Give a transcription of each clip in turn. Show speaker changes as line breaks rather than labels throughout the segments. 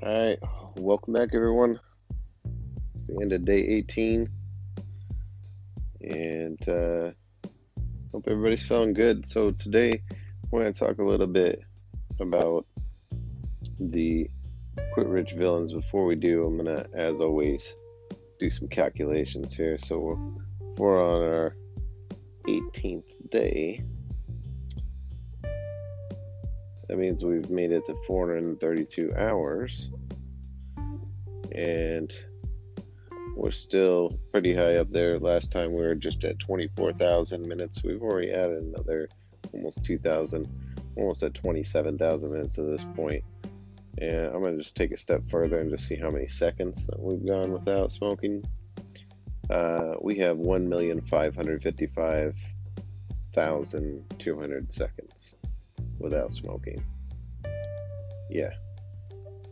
All right, welcome back, everyone. It's the end of day 18, and hope everybody's feeling good. So, today, we're going to talk a little bit about the Quit Rich villains. Before we do, I'm going to, as always, do some calculations here. So, we're on our 18th day. That means we've made it to 432 hours, and we're still pretty high up there. Last time we were just at 24,000 minutes. We've already added another almost 2,000, almost at 27,000 minutes at this point. And I'm going to just take a step further and just see how many seconds that we've gone without smoking. We have 1,555,200 seconds without smoking. Yeah,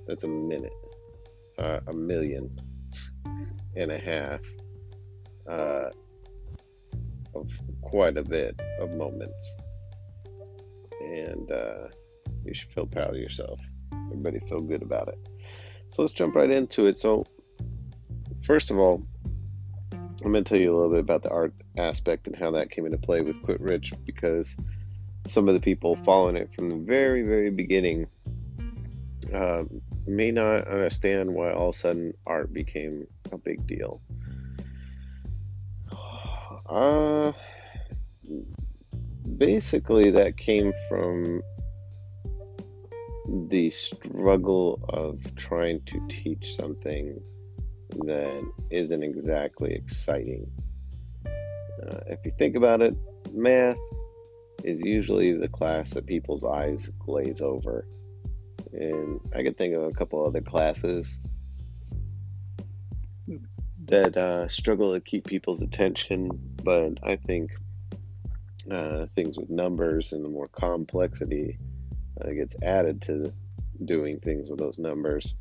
that's a minute. A million and a half of quite a bit of moments. And you should feel proud of yourself. Everybody feel good about it. So let's jump right into it. So, first of all, I'm going to tell you a little bit about the art aspect and how that came into play with Quit Rich, because some of the people following it from the very, very beginning may not understand why all of a sudden art became a big deal. Basically, that came from the struggle of trying to teach something that isn't exactly exciting. If you think about it, math is usually the class that people's eyes glaze over. And I could think of a couple other classes that struggle to keep people's attention, but I think things with numbers and the more complexity gets added to doing things with those numbers,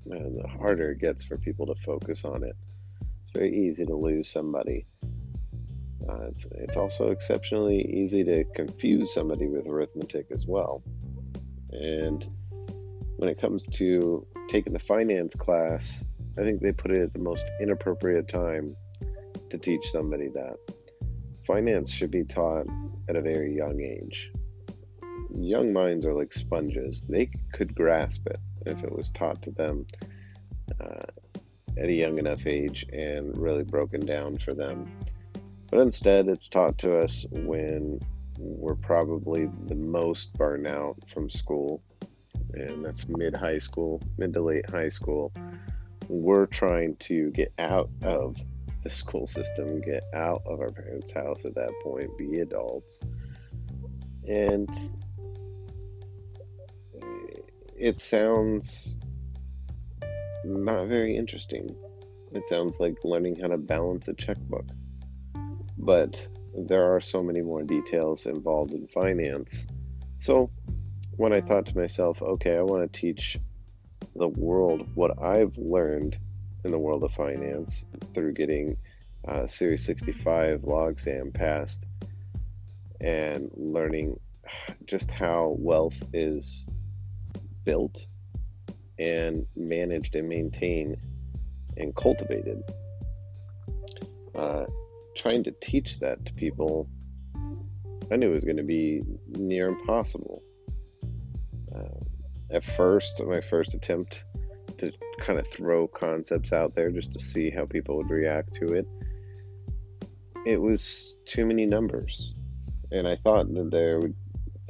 the harder it gets for people to focus on it. It's very easy to lose somebody. It's also exceptionally easy to confuse somebody with arithmetic as well. And when it comes to taking the finance class, I think they put it at the most inappropriate time to teach somebody that. Finance should be taught at a very young age. Young minds are like sponges. They could grasp it if it was taught to them at a young enough age and really broken down for them. But instead, it's taught to us when we're probably the most burnt out from school, and that's mid to late high school. We're trying to get out of the school system, get out of our parents' house at that point, be adults. And it sounds not very interesting. It sounds like learning how to balance a checkbook. But there are so many more details involved in finance. So when I thought to myself, okay, I want to teach the world what I've learned in the world of finance through getting Series 65 law exam passed and learning just how wealth is built and managed and maintained and cultivated. Trying to teach that to people, I knew it was going to be near impossible. At first, my first attempt to kind of throw concepts out there just to see how people would react to it, it was too many numbers. And I thought that if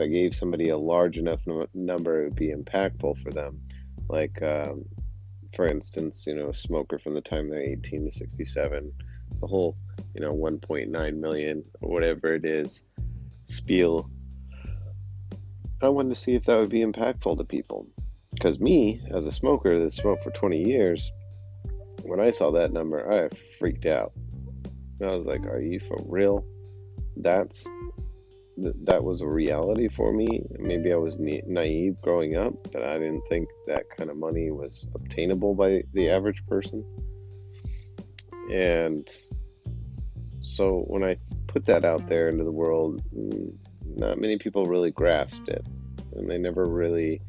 I gave somebody a large enough number, it would be impactful for them. Like, for instance, a smoker from the time they're 18 to 67, the whole, 1.9 million or whatever it is, spiel. I wanted to see if that would be impactful to people. Because me, as a smoker that smoked for 20 years, when I saw that number, I freaked out. I was like, are you for real? That was a reality for me. Maybe I was naive growing up, but I didn't think that kind of money was obtainable by the average person. And so when I put that out there into the world, not many people really grasped it, and they never really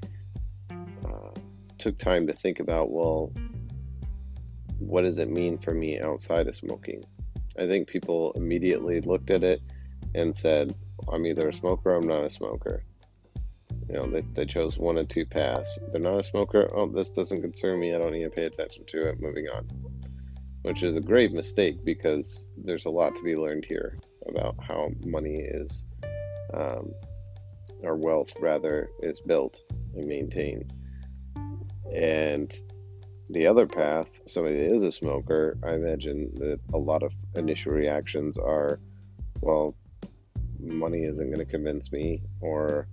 took time to think about, well, what does it mean for me outside of smoking? I think people immediately looked at it and said, I'm either a smoker or I'm not a smoker. They chose one of two paths. They're not a smoker. Oh, this doesn't concern me. I don't need to pay attention to it. Moving on. Which is a grave mistake, because there's a lot to be learned here about how money is, or wealth rather, is built and maintained. And the other path, somebody that is a smoker, I imagine that a lot of initial reactions are, well, money isn't going to convince me, or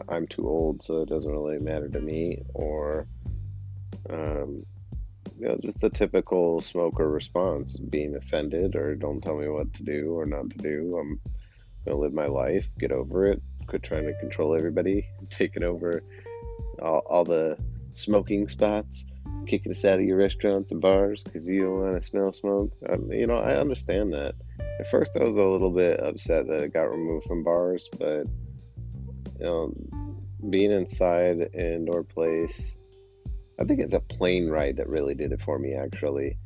I'm too old, so it doesn't really matter to me, or just the typical smoker response, being offended, or don't tell me what to do or not to do. I'm gonna live my life, get over it, quit trying to control everybody, taking over all the smoking spots, kicking us out of your restaurants and bars because you don't want to smell smoke. I understand that. At first, I was a little bit upset that it got removed from bars, but being inside an indoor place, I think it's a plane ride that really did it for me, actually.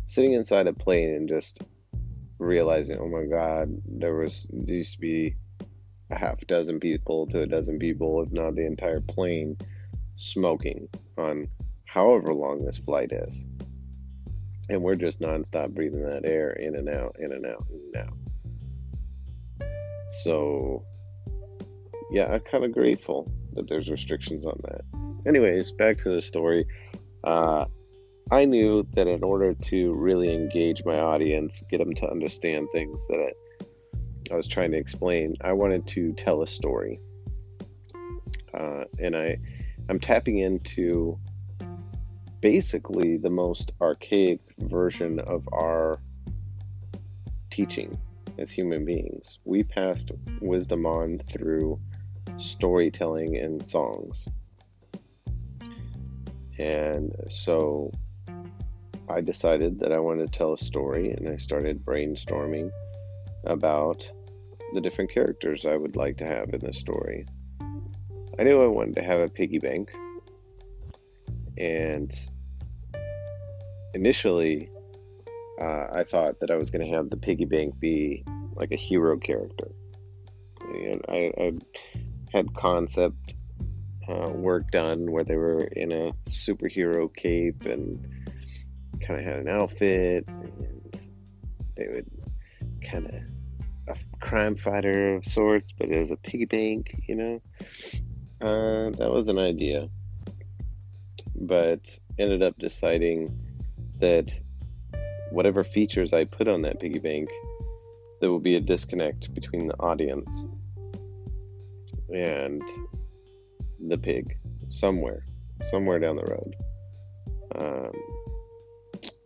Sitting inside a plane and just realizing, oh my God, there used to be a half dozen people to a dozen people, if not the entire plane, smoking on however long this flight is. And we're just nonstop breathing that air in and out, in and out, in and out. So, yeah, I'm kind of grateful that there's restrictions on that. Anyways, back to the story. I knew that in order to really engage my audience, get them to understand things that I was trying to explain, I wanted to tell a story. And I'm tapping into basically the most archaic version of our teaching as human beings. We passed wisdom on through storytelling and songs. And so I decided that I wanted to tell a story, and I started brainstorming about the different characters I would like to have in the story. I knew I wanted to have a piggy bank, and initially I thought that I was going to have the piggy bank be like a hero character. And I had concept work done where they were in a superhero cape and kind of had an outfit, and they would kind of a crime fighter of sorts, but as a piggy bank, that was an idea, but ended up deciding that whatever features I put on that piggy bank, there will be a disconnect between the audience and the pig somewhere down the road.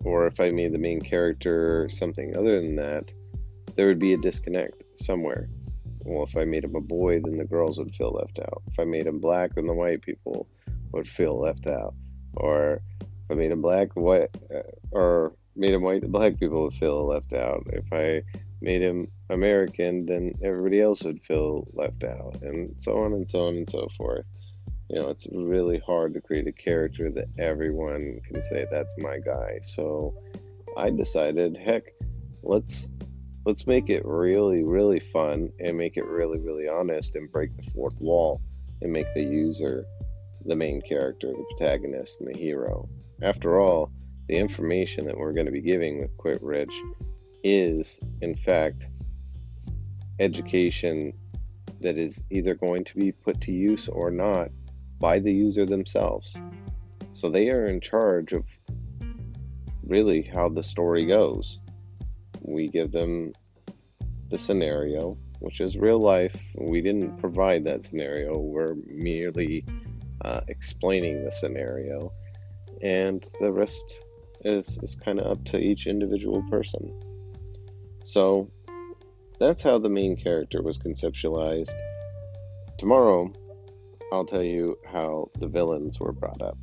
Or if I made the main character something other than that, there would be a disconnect somewhere. Well, if I made him a boy, then the girls would feel left out. If I made him black, then the white people would feel left out. Or if I made him black, or made him white, the black people would feel left out. If I made him American, then everybody else would feel left out, and so on and so on and so forth. It's really hard to create a character that everyone can say, that's my guy. So I decided, heck, let's make it really, really fun and make it really, really honest and break the fourth wall and make the user the main character, the protagonist, and the hero. After all, the information that we're going to be giving with Quit Rich is, in fact, education that is either going to be put to use or not by the user themselves. So they are in charge of really how the story goes. We give them the scenario, which is real life. We didn't provide that scenario. We're merely explaining the scenario, and the rest is kind of up to each individual person. So that's how the main character was conceptualized. Tomorrow, I'll tell you how the villains were brought up.